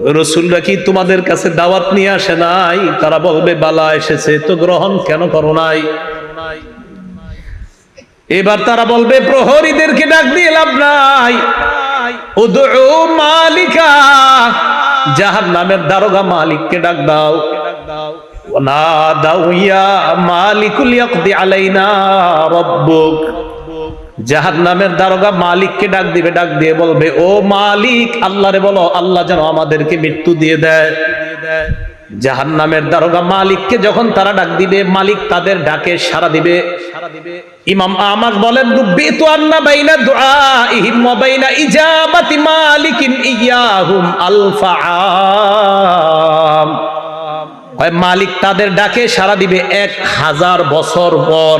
রাসূলরা কি তোমাদের কাছে দাওয়াত নিয়ে আসে নাই? তারা বলবে বালা এসেছে, তো গ্রহণ কেন করো নাই? এবার তারা বলবে প্রহরীদেরকে ডাক দিয়ে লাভ নাই, উদউ মালিকা, জাহান্নামের দারোগা মালিককে ডাক দাও। ওয়ানাদাউ ইয়া মালিকুল ইয়াকদি আলাইনা রাব্বুক, জাহান্নামের দারোগা মালিককে ডাক দিবে, ডাক দিয়ে বলবে ও মালিক, আল্লাহরে বলো আল্লাহ যেন আমাদেরকে মৃত্যু দিয়ে দেয়। জাহান্নামের দারোগা মালিককে যখন তারা ডাক দিবে, মালিক তাদের ডাকে সাড়া দিবে। ইমাম আহমদ বলেন রুবিতু আন্না বাইনা দুআইহিম ওয়া বাইনা ইজাবাতি মালিকিন ইয়াহুম আলফাআম, হয় মালিক তাদের ডাকে সাড়া দিবে 1000 বছর পর।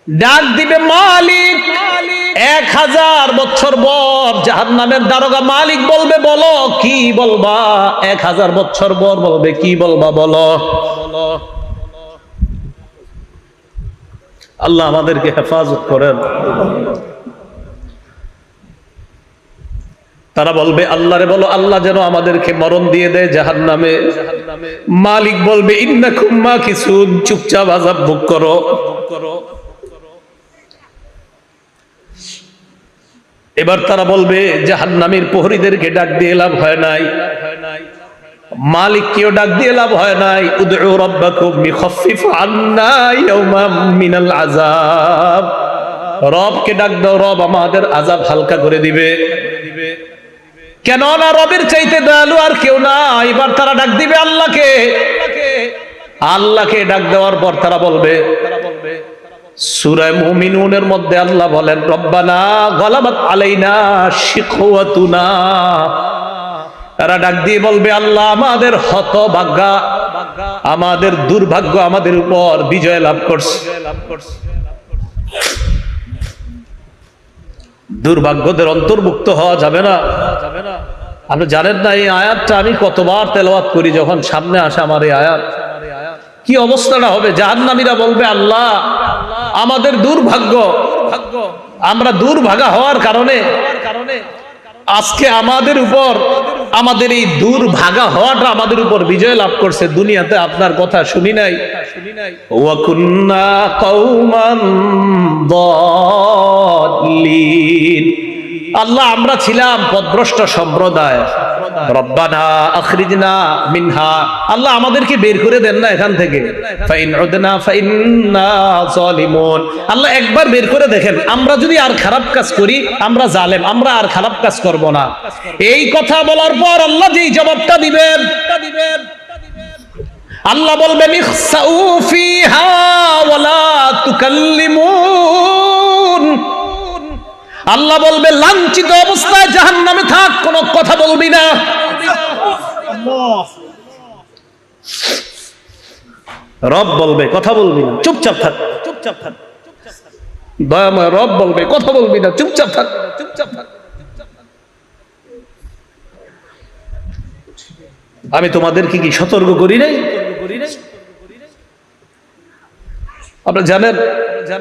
ডাক দিবে মালিক 1000 বছর পর। জাহান্নামের দারোগা মালিক বলবে বলো কি বলবা? 1000 বছর পর বলবে কি বলবা বলো। আল্লাহ আমাদেরকে হেফাজত করেন। তারা বলবে আল্লাহরে বলো আল্লাহ যেন আমাদেরকে মরণ দিয়ে দেয় জাহান্নামে। মালিক বলবে ইন্নাকুম মাকিসুন, চুপচাপ আযাব ভোগ করো। এবার তারা বলবে জাহান্নামীর প্রহরীদেরকে ডাক দিয়ে লাভ হয় নাই, মালিককেও ডাক দিয়ে লাভ হয় নাই। উদউ রাব্বাকুম ইখাফফিফ আন্না ইয়াওমান মিনাল আযাব, রবকে ডাক দাও, রব আমাদের আযাব হালকা করে দিবে। কেন না রবের চাইতে দয়ালু আর কেউ না। এবার তারা ডাক দিবে আল্লাহকে। আল্লাহকে ডাক দেওয়ার পর তারা বলবে, সূরা মুমিনুনের মধ্যে আল্লাহ বলেন রব্বানা গালাবাত আলাইনা শিকওয়াতুনা, তারা ডাক দিয়ে বলবে আল্লাহ আমাদের হতভাগ্য, আমাদের দুর্ভাগ্য আমাদের উপর বিজয় লাভ করছে। দুর্ভাগ্যদের অন্তর্ভুক্ত হওয়া যাবে না। আপনি জানেন না এই আয়াতটা আমি কতবার তেলাওয়াত করি, যখন সামনে আসে আমার এই আয়াত, কি অবস্থাটা হবে। জাহান্নামীরা বলবে আল্লাহ আমাদের দুর্ভাগ্য, আমরা দুর্ভাগা হওয়ার কারণে আজকে আমাদের উপর, আমাদের এই দুর্ভাগা হওয়াটা আমাদের উপর বিজয় লাভ করছে। দুনিয়াতে আপনার কথা শুনি নাই। ওয়া কুন্না কওমান দাল্লিন, আল্লাহ আমরা ছিলাম পথভ্রষ্ট সম্প্রদায়। রব্বানা আখরিজনা মিনহা, আল্লাহ আমাদেরকে বের করে দেন না এখান থেকে। ফাইন উদনা ফাইন্না যালিমুন, আল্লাহ একবার বের করে দেখেন, আমরা যদি আর খারাপ কাজ করি আমরা জালেম, আমরা আর খারাপ কাজ করব না। এই কথা বলার পর আল্লাহ যেই জবাবটা দিবেন, আল্লাহ বলবেন ইখসাউ ফিহা ওয়ালা তুকাল্লিমুন, আল্লাহ বলবে লাঞ্ছিত অবস্থায় জাহান্নামে থাক, কোনো কথা বলবি না। রব বলবে কথা বলবি না, চুপচাপ থাক, চুপচাপ থাক। দয়াময় রব বলবে কথা বলবি না, চুপচাপ থাক, চুপচাপ থাক। আমি তোমাদেরকে কি সতর্ক করি নাই? আপনারা জানেন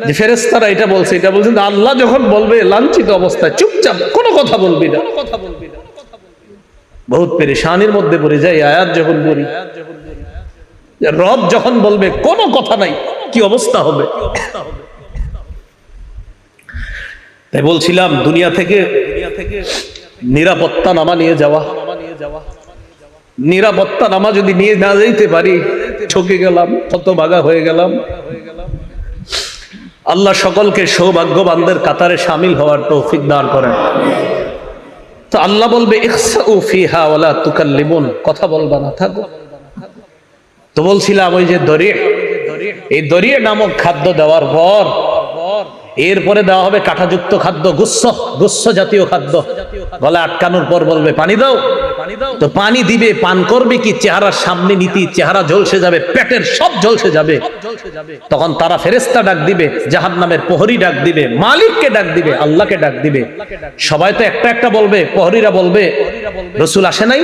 যে ফেরেশতারা এটা বলছে, এটা বলছেন আল্লাহ যখন বলবে লাঞ্ছিত অবস্থায় চুপচাপ, কোনো কথা বলবি না। বহুত পেরেশানির মধ্যে পড়ে যায় আয়াত যখন পড়ি। রব যখন বলবে কোনো কথা নাই, কি অবস্থা হবে। তাই বলছিলাম দুনিয়া থেকে নিরাপত্তা নামা নিয়ে যাওয়া, নিরাপত্তা নামা যদি নিয়ে না যাইতে পারি ঠকে গেলাম, হতভাগা হয়ে গেলাম। আল্লাহ সকলকে সৌভাগ্যবানদের কাতারে শামিল হওয়ার তৌফিক দান করেন। তো আল্লাহ বলবে ইখসাউ ফিহা ওয়ালা তুকাল্লিমুন, কথা বলবা না, থাকো। তো বলছিলাম ওই যে দরিয়া, এই দরিয়া নামক খাদ্য দেওয়ার পর এরপরে দেওয়া হবে কাঁটাযুক্ত খাদ্য, গুচ্ছ জাতীয় খাদ্য। গলা আটকানোর পর বলবে পানি দাও, তো পানি দিবে, পান করবে কি চেহারার সামনে নীতি, চেহারা ঝলসে যাবে, পেটের সব ঝলসে যাবে। তখন তারা ফেরেশতা ডাক দিবে, জাহান্নামের প্রহরী ডাক দিবে, মালিককে ডাক দিবে, আল্লাহকে ডাক দিবে। সবাই তো একটা একটা বলবে, প্রহরীরা বলবে রাসূল আসে নাই,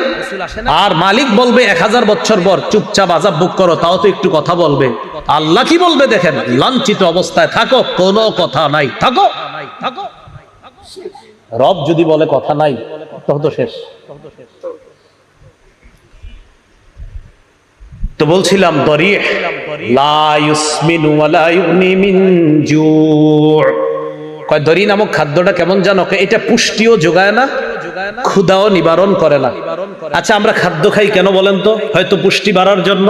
আর মালিক বলবে 1000 বছর পর, চুপচাপ আযাব ভোগ করো, তাও তো একটু কথা বলবে। আল্লাহ কি বলবে দেখেন, লাঞ্ছিত অবস্থায় থাকো, কোনো কথা নাই, থাকো। রব যদি বলে কথা নাই তখন তো শেষ। তো বলছিলাম দরিহ লা ইউসমিনু ওয়া লা ইউগনি মিন জু'। কয় দরি নামক খাদ্যটা কেমন জানো? এটা পুষ্টিও যোগায় না, ক্ষুধাও নিবারণ করে না। আচ্ছা, আমরা খাদ্য খাই কেন বলেন তো? হয়তো পুষ্টি বাড়ার জন্য,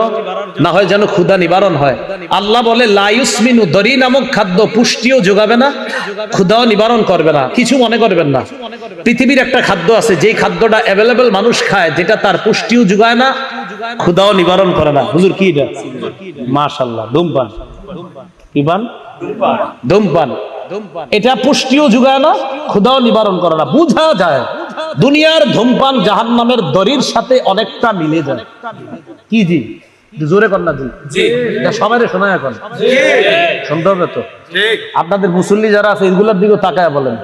না হয় যেন ক্ষুধা নিবারণ হয়। আল্লাহ বলে লা ইউসমিনু, দরি নামক খাদ্য পুষ্টিও যোগাবে না, ক্ষুধাও নিবারণ করবে না। কিছু মনে করবেন না, পৃথিবীর একটা খাদ্য আছে যেই খাদ্যটা অ্যাভেলেবল মানুষ খায়, যেটা তার পুষ্টিও যোগায় না, ক্ষুধাও নিবারণ করে না। হুজুর কি এটা? মাশাআল্লাহ, ধূমপান। কি পান? ধূমপান। এটা পুষ্টিও যোগায় না, ক্ষুধাও নিবারণ করে না। বুঝা যায় দুনিয়ার ধূমপান জাহান্নামের দড়ির সাথে অনেকটা মিলে যায়। কি জি? জোরে কর না জি। সবাই শোনায় এখন শুনতে হবে তো। আপনাদের মুসল্লি যারা আছে এগুলোর দিকে তাকায় বলেন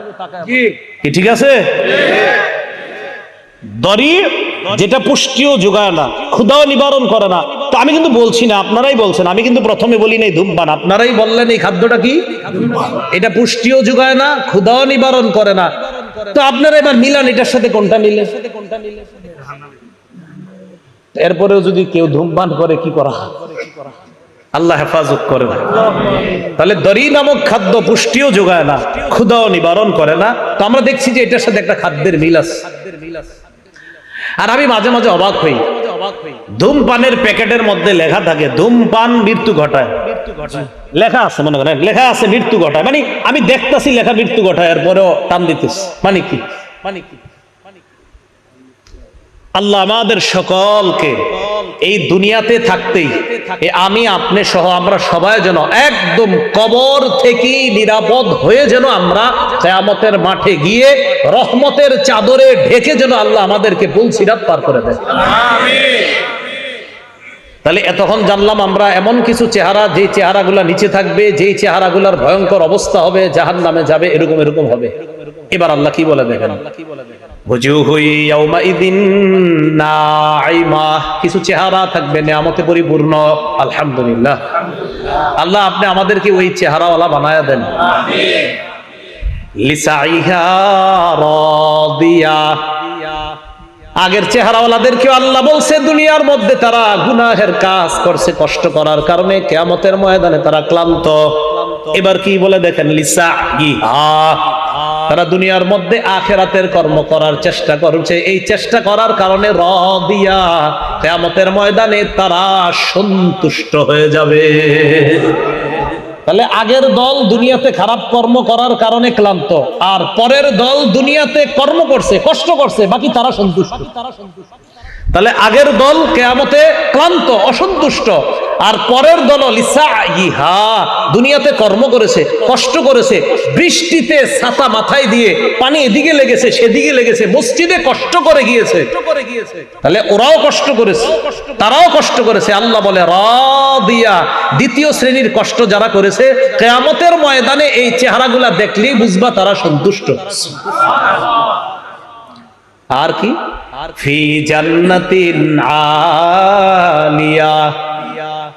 কি ঠিক আছে? দড়ি যেটা পুষ্টিও যোগায় না, ক্ষুধাও নিবারণ করে না। তো আমি কিন্তু বলছি না, আপনারাই বলছেন, আমি কিন্তু প্রথমে বলি নাই ধূমপান। আপনারাই বললেন এই খাদ্যটা কি? এটা পুষ্টিও যোগায় না, ক্ষুধাও নিবারণ করে না। তো আপনারা এবার মিলান এটার সাথে কোনটা মিলে। এরপরেও যদি কেউ ধূমপান করে কি করা? আল্লাহ হেফাজত করে না। তাহলে দরি নামক খাদ্য পুষ্টিও যোগায় না, ক্ষুধাও নিবারণ করে না। তো আমরা দেখছি যে এটার সাথে একটা খাদ্যের মিল আছে। আর আমি মাঝে মাঝে অবাক হই, ধূমপানের প্যাকেটের মধ্যে লেখা থাকে ধূমপান মৃত্যু ঘটায়। লেখা আছে, মনে করেন লেখা আছে মৃত্যু ঘটায়। মানে আমি দেখতেছি লেখা মৃত্যু ঘটায়, এরপরেও টান দিতেছি। মানে কি? আল্লাহ আমাদের সকলকে এই দুনিয়াতে থাকতেই আমি আপনি সহ আমরা সবাই যেন একদম কবর থেকে নিরাপদ হয়ে যেন আমরা কিয়ামতের মাঠে গিয়ে রহমতের চাদরে ঢেকে যেন আল্লাহ আমাদেরকে পুলসিরাত পার করে দেয়। তাহলে এতক্ষণ জানলাম আমরা এমন কিছু চেহারা, যেই চেহারাগুলা নিচে থাকবে, যেই চেহারাগুলার ভয়ঙ্কর অবস্থা হবে, জাহান্নামে যাবে, এরকম হবে। এবার আল্লাহ কি বলে দেখেন, কিছু চেহারা থাকবে নিয়ামতে পরিপূর্ণ। আলহামদুলিল্লাহ, আল্লাহ আপনি আমাদেরকে ওই চেহারাওয়ালা বানায়া দেন। লিসাইহা রাদিয়া, আগের চেহারাওয়ালাদেরকেও আল্লাহ বলছে দুনিয়ার মধ্যে তারা গুনাহের কাজ করছে, কষ্ট করার কারণে কিয়ামতের ময়দানে তারা ক্লান্ত। এবার কি বলে দেখেন, লিসাইহা, তারা দুনিয়ার মধ্যে আখিরাতের কর্ম করার চেষ্টা করছে, এই চেষ্টা করার কারণে রাদিয়া, কিয়ামতের ময়দানে তারা সন্তুষ্ট হয়ে যাবে। তাহলে আগের দল দুনিয়াতে খারাপ কর্ম করার কারণে ক্লান্ত, আর পরের দল দুনিয়াতে কর্ম করছে, কষ্ট করছে, বাকি তারা সন্তুষ্ট। তাহলে আগের দল কিয়ামতে ক্লান্ত, অসন্তুষ্ট, আর পরের দল লিসাইহা, দুনিয়াতে কর্ম করেছে, কষ্ট করেছে, বৃষ্টিতে ছাতা মাথায় দিয়ে পানি এদিকে লেগেছে সেদিকে লেগেছে, মসজিদে কষ্ট করে গিয়েছে। তাহলে ওরাও কষ্ট করেছে, তারাও কষ্ট করেছে। আল্লাহ বলে রাদিয়া, দ্বিতীয় শ্রেণীর কষ্ট যারা করেছে, কিয়ামতের ময়দানে এই চেহারাগুলা দেখলেই বুঝবা তারা সন্তুষ্ট। আর কি, ফি জান্নাতিন আলিয়া,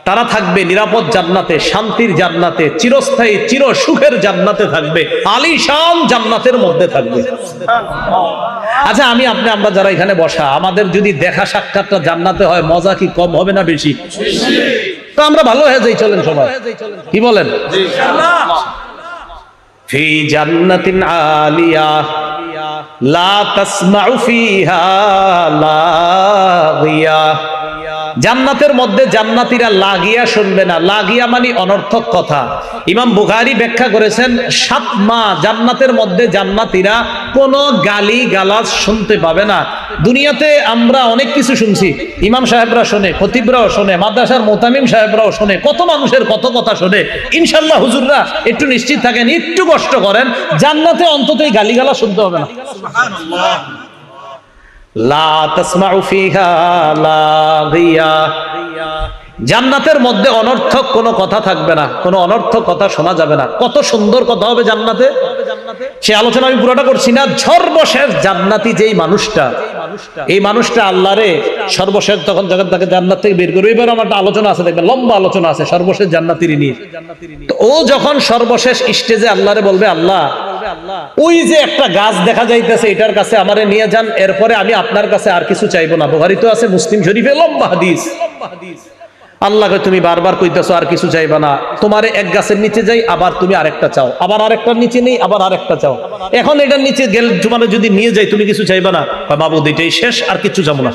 তারা থাকবে নিরাপদ জান্নাতে, শান্তির জান্নাতে, চিরস্থায়ী চির সুখের জান্নাতে থাকবে, আলিশান জান্নাতের মধ্যে থাকবে। আচ্ছা আমি আমরা যারা এখানে বসা, আমাদের যদি দেখা সাক্ষাৎটা জান্নাতে হয়, মজা কি কম হবে না বেশি? তো আমরা ভালো হয়ে যাই, চলেন সবাই, কি বলেন? ফি জান্নাতিন আলিয়া লা তাসমাউ ফিহা লাগিয়া, জান্নাতের মধ্যে জান্নাতীরা লাগিয়া শুনবে না। লাগিয়া মানে অনর্থক কথা। ইমাম বুখারী ব্যাখ্যা করেছেন 7 মাহ জান্নাতের মধ্যে জান্নাতীরা কোনো গালি গালাজ শুনতে পাবে না। দুনিয়াতে আমরা অনেক কিছু শুনছি, ইমাম সাহেবরা শোনে, খতিবরাও শোনে, মাদ্রাসার মুতামিম সাহেবরাও শোনে, কত মানুষের কত কথা শোনে। ইনশাআল্লাহ হুজুররা একটু নিশ্চিত থাকেন, একটু কষ্ট করেন, জান্নাতে অন্তত এই গালি গালাজ শুনতে হবে না। সুবহানাল্লাহ, লা তাসমাউ ফিহা লাগিয়া, জান্নাতের মধ্যে অনর্থক কোনো কথা থাকবে না, কোনো অনর্থক কথা শোনা যাবে না। কত সুন্দর কথা হবে জান্নাতে, সে আলোচনা আমি পুরোটা করছি না। সর্বশেষ জান্নাতি যেই মানুষটা, এই মানুষটা আল্লাহরে সর্বশেষ তখন যখন তাকে জান্নাত থেকে বের করবে, এবার আমার একটা আলোচনা আছে, দেখবেন লম্বা আলোচনা আছে সর্বশেষ জান্নাতির নিয়ে। তো ও যখন সর্বশেষ স্টেজে আল্লাহরে বলবে, আল্লাহ ওই যে একটা গাছ দেখা যাইতেছে, এটার কাছে আমারে নিয়ে যান, এরপরে আমি আপনার কাছে আর কিছু চাইবো না। বুখারী তো আছে, মুসলিম শরীফে লম্বা হাদিস। আল্লাহকে তুমি বারবার কইতেছো আর কিছু চাইবা না, তোমারে এক গাছের নিচে যাই, আবার তুমি আরেকটা চাও, আবার আরেকটার নিচে নেই, আবার আরেকটা চাও। এখন এটার নিচে গেল তোমার যদি নিয়ে যাই, তুমি কিছু চাইবা না? মাবুদ এটাই শেষ, আর কিছু চাবো না।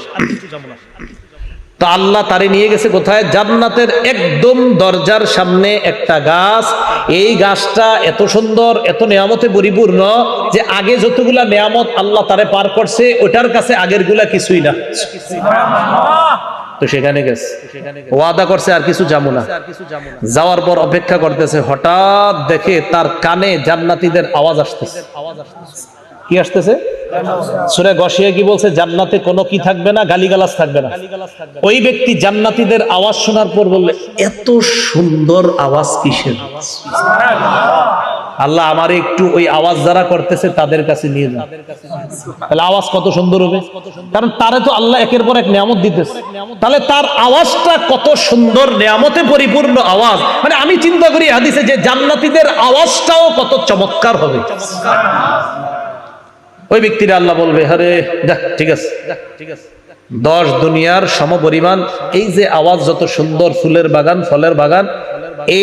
তা আল্লাহ তারে নিয়ে গেছে কোথায়? জান্নাতের একদম দরজার সামনে একটা গাছ। এই গাছটা এত সুন্দর, এত নিয়ামতে পরিপূর্ণ যে আগে যতগুলা নিয়ামত আল্লাহ তারে পার করছে, ওটার কাছে আগের গুলা কিছুই না। তো সেখানে গেছে, ওয়াদা করছে আর কিছু যাবো না। যাওয়ার পর অপেক্ষা করতেছে, হঠাৎ দেখে তার কানে জান্নাতীদের আওয়াজ আসতেছে। কি আসতেছে? সূরা গশিয়া কি বলছে? জান্নাতে কোনো কি থাকবে না? গালিগালাজ থাকবে না। ওই ব্যক্তি জান্নাতীদের আওয়াজ শোনার পর বললে, এত সুন্দর আওয়াজ কিসের? আল্লাহ আমার একটু ওই আওয়াজ যারা করতেছে তাদের কাছে নিয়ে যান। তাহলে আওয়াজ কত সুন্দর হবে, কারণ তারে তো আল্লাহ একের পর এক নিয়ামত দিতেছে। তাহলে তার আওয়াজটা কত সুন্দর, নিয়ামতে পরিপূর্ণ আওয়াজ। মানে আমি চিন্তা করি হাদিসে যে জান্নাতীদের আওয়াজটাও কত চমৎকার হবে। ওই ব্যক্তিরা আল্লাহ বলবে, আরে যা, ঠিক আছে, 10 দুনিয়ার সমপরিমাণ এই যে আওয়াজ, যত সুন্দর ফুলের বাগান, ফলের বাগান,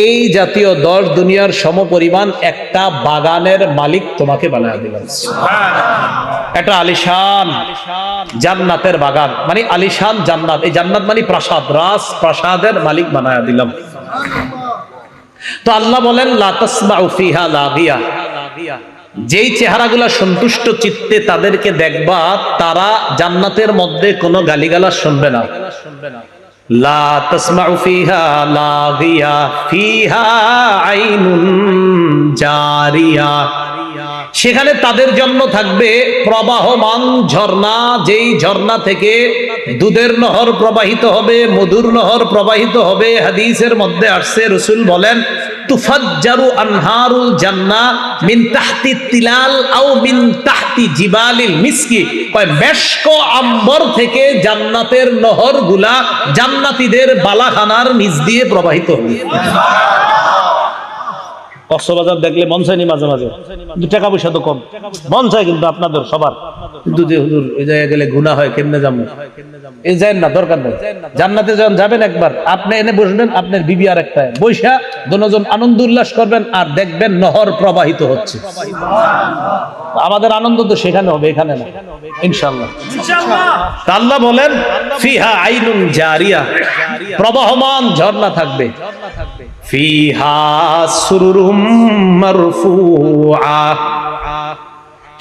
এই জাতীয় 10 দুনিয়ার সমপরিমাণ একটা বাগানের মালিক তোমাকে বানায় দিলাম। এটা আলিশান জান্নাতের বাগান, মানে আলিশান জান্নাত। এই জান্নাত মানে প্রাসাদ, রাজ প্রাসাদের মালিক বানায় দিলাম। তো আল্লাহ বলেন, লা তাসমাউ ফিহা লাগিয়া, যেই চেহারাগুলা সন্তুষ্ট চিত্তে তাদেরকে দেখবা, তারা জান্নাতের মধ্যে কোনো গালিগালাজ শুনবে না। লা তাসমাউ ফিহা লাগিয়া ফিহা আইনুন জারিয়া, সেখানে তাদের জন্য থাকবে প্রবাহমান ঝর্ণা, যেই ঝর্ণা থেকে দুধের নহর প্রবাহিত হবে, মধুর নহর প্রবাহিত হবে। হাদিসের মধ্যে আসছে, রাসূল বলেন, তুফাজ্জারু আনহারুল জান্নাহ মিন তাহতি তিলাল আও মিন তাহতি জিবালিল মিসকি, কয় মেশক আম্বর থেকে জান্নাতের নহরগুলা জান্নাতীদের বালাখানার নিচ দিয়ে প্রবাহিত হবে। কক্সবাজার দেখলে মন চায়নি মাঝে মাঝে, কিন্তু টাকা পয়সা তো কম, মন চায় কিন্তু আপনাদের সবার। কিন্তু যে হুজুর এই জায়গায় গেলে গুনাহ হয়, কেমনে যাবো? এই যান না, দরকার নেই। জান্নাতে যখন যাবেন একবার, আপনি এনে বসবেন, আপনার বিবি আর একটা বৈশা, দুজন আনন্দ উল্লাস করবেন, আর দেখবেন নহর প্রবাহিত হচ্ছে। আমাদের আনন্দ তো সেখানে হবে, এখানে না, ইনশাআল্লাহ। আল্লাহ বলেন, ফিহা আইনুন জারিয়া, প্রবাহমান ঝর্ণা থাকবে। ফিহা সুরুরুম মারফুআ,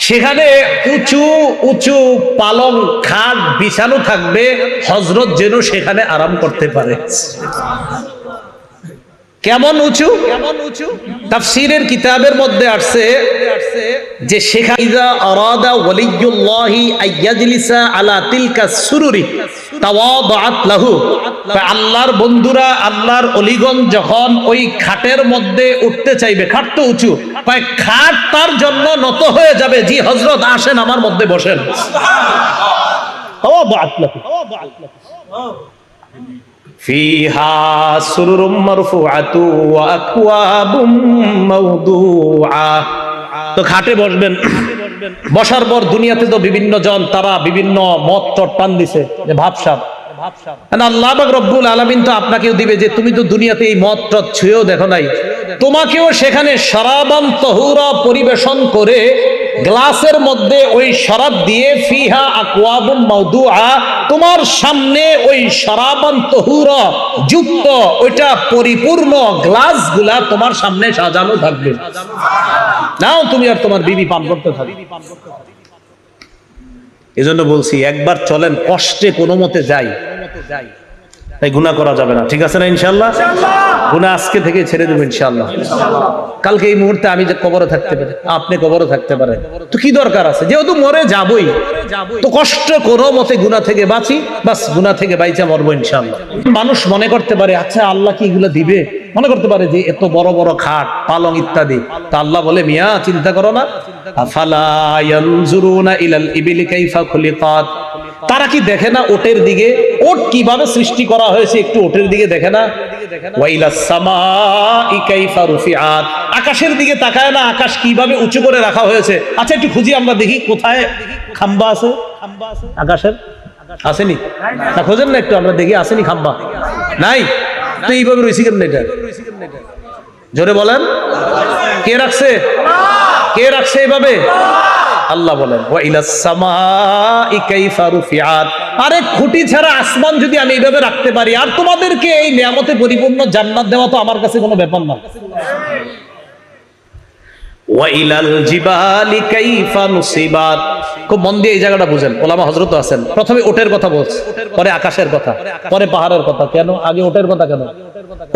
সেখানে উঁচু উঁচু পালং খাট বিছানো থাকবে, হযরত যেন সেখানে আরাম করতে পারে। কেমন উঁচু? তাফসীরের কিতাবের মধ্যে আসছে যে সেখানে ইযা আরাদা ওয়ালিয়ুল্লাহি আইয়াজলিসা আলা তিলকা সুরুরি তাওয়াদাত লাহু, আল্লাহর বন্ধুরা, আল্লাহর ওলিগণ যখন ওই খাটের মধ্যে উঠতে চাইবে, খাট তো উঁচু, খাট তার জন্য নত হয়ে যাবে, জি হযরত আসেন আমার মধ্যে বসেন। তাওয়াদাত লাহু ফিহা সুরুরুম মারফুআতু ওয়া আকওয়াবুম মাওদুআ। তো খাটে বসবেন, বসার পর দুনিয়াতে তো বিভিন্ন জন তারা বিভিন্ন মত টান দিছে যে ভাবসাব, আল্লাহ পাক রব্বুল আলামিন তো আপনাকেও দিবে যে তুমি তো দুনিয়াতে এই মদ টদ ছুঁয়েও দেখো নাই, তোমাকেও সেখানে শরাবান তাহুরা পরিবেশন করে গ্লাসের মধ্যে ওই শরাব দিয়ে, ফিহা আকওয়াবুম মাওদুআ, তোমার সামনে ওই শরাবান তাহুরা যুক্ত ওইটা পরিপূর্ণ গ্লাসগুলা তোমার সামনে সাজানো থাকবে। নাও তুমি আর তোমার বিবি পান করতে থাকবে। এজন্য বলছি, একবার চলেন, কষ্টে কোনো মতে যাই, তাই গুনাহ করা যাবে না, ঠিক আছে না? ইনশাআল্লাহ গুনাহ আজকে থেকে ছেড়ে দেব ইনশাআল্লাহ। কালকে এই মুহূর্তে আমি যে কবরে থাকতে পারি, আপনি কবরে থাকতে পারেন, তো কি দরকার আছে? যেহেতু মরে যাবই, তো কষ্ট কোনো মতে গুনাহ থেকে বাঁচি, বাস গুনাহ থেকে বাইচা মরবো ইনশাআল্লাহ। মানুষ মনে করতে পারে, আচ্ছা আল্লাহ কি এগুলো দিবে? মনে করতে পারে যে এত বড় বড় খাট, পালং ইত্যাদি। তা আল্লাহ বলে, মিয়া চিন্তা করো না, আফালা ইয়ানজুরুনা ইলাল ইবিলি কাইফা খুলিকাত, তারা কি দেখে না ওটের দিকে? ওট কিভাবে সৃষ্টি করা হয়েছে, একটু ওটের দিকে দেখে না? ওয়া ইলাস সামাই কাইফা রুফিআত, আকাশের দিকে তাকায় না আকাশ কিভাবে উঁচু করে রাখা হয়েছে। আচ্ছা একটু খুঁজি আমরা দেখি কোথায় খাম্বা আছে আকাশের, আসেনি না? খোঁজেন না একটু, আমরা দেখি আসেনি খাম্বা, নাই তো এইভাবে রইছি কেমন? এটা জোরে বলেন, কে রাখছে? কে রাখছে এইভাবে? আল্লাহ বলেন ওয়া ইলাস সামাই কাইফা রুফিআত, আরে খুঁটি ছাড়া আসমান যদি আমি এইভাবে রাখতে পারি, আর তোমাদেরকে এই নিয়ামতে পরিপূর্ণ জান্নাত দেওয়া তো আমার কাছে কোনো ব্যাপার না। ওয়া ইলাল জিবালি কাইফা নুসিবাত, খুব মন দিয়ে এই জায়গাটা বুঝেন, ওলামা হযরত আছেন। প্রথমে ওটের কথা বলছে, পরে আকাশের কথা, পরে পাহাড়ের কথা। কেন আগে ওটের কথা কেন?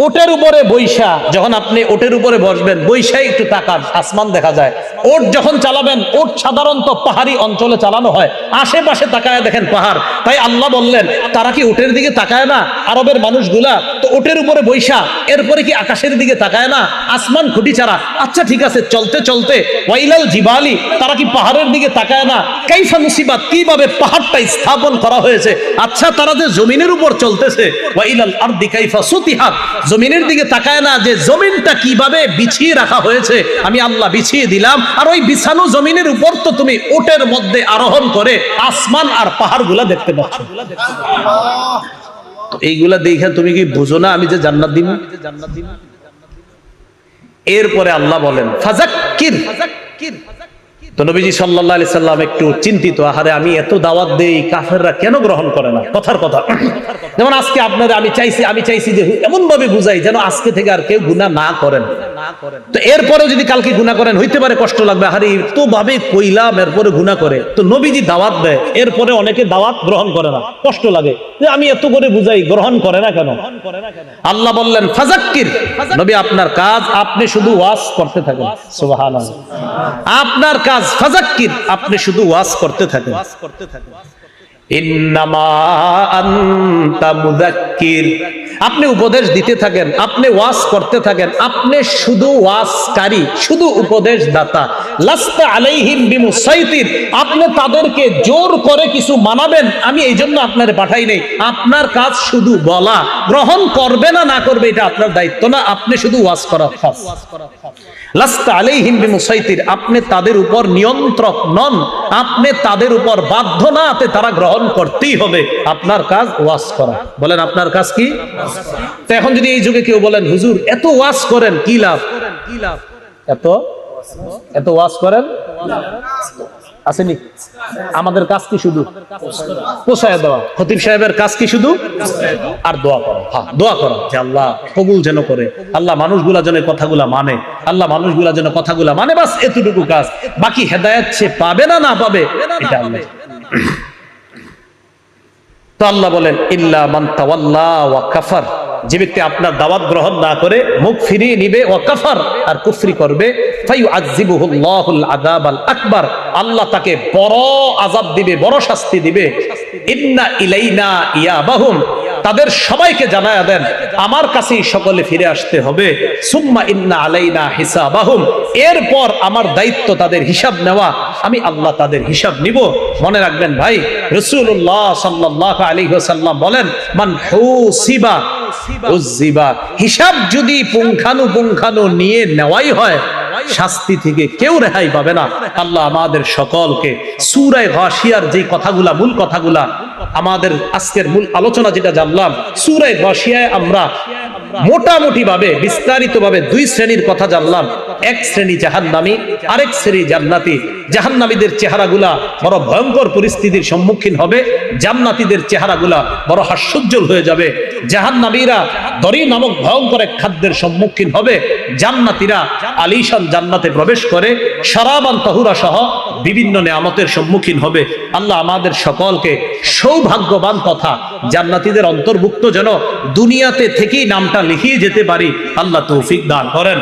ওটের উপরে বৈশা, যখন আপনি ওটের উপরে বসবেন, বৈশাই একটু তাকান, আসমান দেখা যায়। ওট যখন চালাবেন, ওট সাধারণত পাহাড়ি অঞ্চলে চালানো হয়, আশেপাশে তাকায় দেখেন পাহাড়। তাই আল্লাহ বললেন তারা কি ওটের দিকে তাকায় না? আরবের মানুষগুলা তো ওটের উপরে বৈশা, এরপরে কি আকাশের দিকে তাকায় না? আসমান খুঁটি ছাড়া। আচ্ছা ঠিক আছে, চলতে চলতে ওয়াইলাল জিবালি, তারা কি পাহাড়ের দিকে তাকায় না? কাইফা মুসিবাত, কিভাবে পাহাড়টা স্থাপন করা হয়েছে। আচ্ছা তারা যে জমিনের উপর চলতেছে, ওয়াইলাল আরদি কাইফা সুতিহাত, জমিনের দিকে তাকায় না যে জমিনটা কিভাবে বিছিয়ে রাখা হয়েছে, আমি আল্লাহ বিছিয়ে দিলাম। আর ওই বিছানো জমিনের উপর তো তুমি ওটের মধ্যে আরোহণ করে আসমান আর পাহাড়গুলা দেখতে পাচ্ছ। তো এইগুলা দেখে তুমি কি বুঝো না আমি যে জান্নাত দিব? এরপরে আল্লাহ বলেন ফাযাক্কির, তো নবীজি সাল্লাল্লাহু আলাইহি সাল্লাম একটু চিন্তিত, আহারে আমি এত দাওয়াত দেই, কাফেররা কেন গ্রহণ করে না? কথার কথা। যেমন আজকে আপনারা আমি চাইছি যে এমন ভাবে বুঝাই যেন আজকে থেকে আর কেউ গুনাহ না করেন। তো এরপরেও যদি কালকে গুনাহ করেন হইতে পারে কষ্ট লাগবে, আহারে এত ভাবে কইলাম এরপরে গুনাহ করে। তো নবীজি দাওয়াত দেয়, এরপরে অনেকে দাওয়াত গ্রহণ করে না, কষ্ট লাগে যে আমি এত করে বুঝাই গ্রহণ করে না কেন? আল্লাহ বললেন ফাযাক্কির, নবী আপনার কাজ আপনি শুধু ওয়াজ করতে থাকেন। সুবহানাল্লাহ, আপনার কাজ ফাযাক্কির, আপনি শুধু ওয়াজ করতে থাকেন। ইন্নামা আনতা মুযাক্কির, আপনি উপদেশ দিতে থাকেন, আপনি ওয়াজ করতে থাকেন, আপনি শুধু ওয়াজকারী, শুধু উপদেশ দাতা। লাস্তা আলাইহিম বিমুসাইতির, আপনি তাদেরকে জোর করে কিছু মানাবেন আমি এই জন্য আপনারে পাঠাই নাই। আপনার কাজ শুধু বলা, গ্রহণ করবে না না করবে এটা আপনার দায়িত্ব না, আপনি শুধু ওয়াজ করা খাস। লাস্তা আলাইহিম বিমুসাইতির, আপনি তাদের উপর নিয়ন্ত্রক নন, আপনি তাদের উপর বাধ্য না, আপনি তারা গ্রহণ করতেই হবে। আপনার কাজ ওয়াজ করা। বলেন আপনার কাজ কি? তো এখন যদি এই যুগে কেউ বলেন হুজুর এত ওয়াজ করেন কি লাভ? এত ওয়াজ করেন আসেনি, আমাদের কাজ কি? শুধু পৌঁছায় দেওয়া। খতিব সাহেবের কাজ কি? শুধু আর দোয়া করা। হ্যাঁ, দোয়া করা যে আল্লাহ কবুল যেন করে, আল্লাহ মানুষগুলা যেন কথাগুলা মানে, আল্লাহ মানুষগুলা যেন কথাগুলা মানে, বাস এতটুকু কাজ। বাকি হেদায়েত সে পাবে না না পাবে এটা আল্লাহ। তো আল্লাহ বলেন ইল্লা মান তাওয়াল্লা ওয়া কাফার, যে ব্যক্তি আপনার দাওয়াত গ্রহণ না করে মুখ ফিরিয়ে নিবে, ওয়া কাফার, আর কুফরি করবে, ফায়ুআযিবুহুল্লাহুল আযাবাল আকবার, আল্লাহ তাকে বড় আযাব দিবে, বড় শাস্তি দিবে। ইন্না ইলাইনা ইয়াবাহুম, তাদের সবাইকে জানায়া দেন আমার কাছেই সকলে ফিরে আসতে হবে। সুম্মা ইন্না আলাইনা হিসাবাহুম, এরপর আমার দায়িত্ব তাদের হিসাব নেওয়া, আমি আল্লাহ তাদের হিসাব নিব। মনে রাখবেন ভাই, রাসূলুল্লাহ সাল্লাল্লাহু আলাইহি ওয়াসাল্লাম বলেন মান হুসিবা উযিবা, হিসাব যদি পুঙ্খানু নিয়ে নেওয়াই হয় শাস্তি থেকে কেউ রেহাই পাবে না। আল্লাহ আমাদের সকলকে সূরা গাশিয়ার যে কথাগুলা, মূল কথাগুলা, আমাদের আজকের মূল আলোচনা যেটা জানলাম, সূরা গাশিয়ায় আমরা মোটামুটি ভাবে বিস্তারিত ভাবে দুই শ্রেণীর কথা জানলাম। এক শ্রেণী জাহান্নামী, আরেক শ্রেণী জান্নাতি। জাহান্নামীদের চেহারাগুলা বড় ভয়ঙ্কর পরিস্থিতির সম্মুখীন হবে, জান্নাতীদের চেহারাগুলা বড় হাস্যোজ্জ্বল হয়ে যাবে। জাহান্নামীরা দরি নামক ভয়ঙ্কর এক খাদ্যের সম্মুখীন হবে, জান্নাতীরা আলিশান জান্নাতে প্রবেশ করে শারাবান তাহুরা সহ বিভিন্ন নেয়ামতের সম্মুখীন হবে। আল্লাহ আমাদের সকলকে সৌভাগ্যবান তথা জান্নাতীদের অন্তর্ভুক্ত যেন দুনিয়াতে থেকেই নামটা লিখিয়ে যেতে পারি, আল্লাহ তৌফিক দান করেন।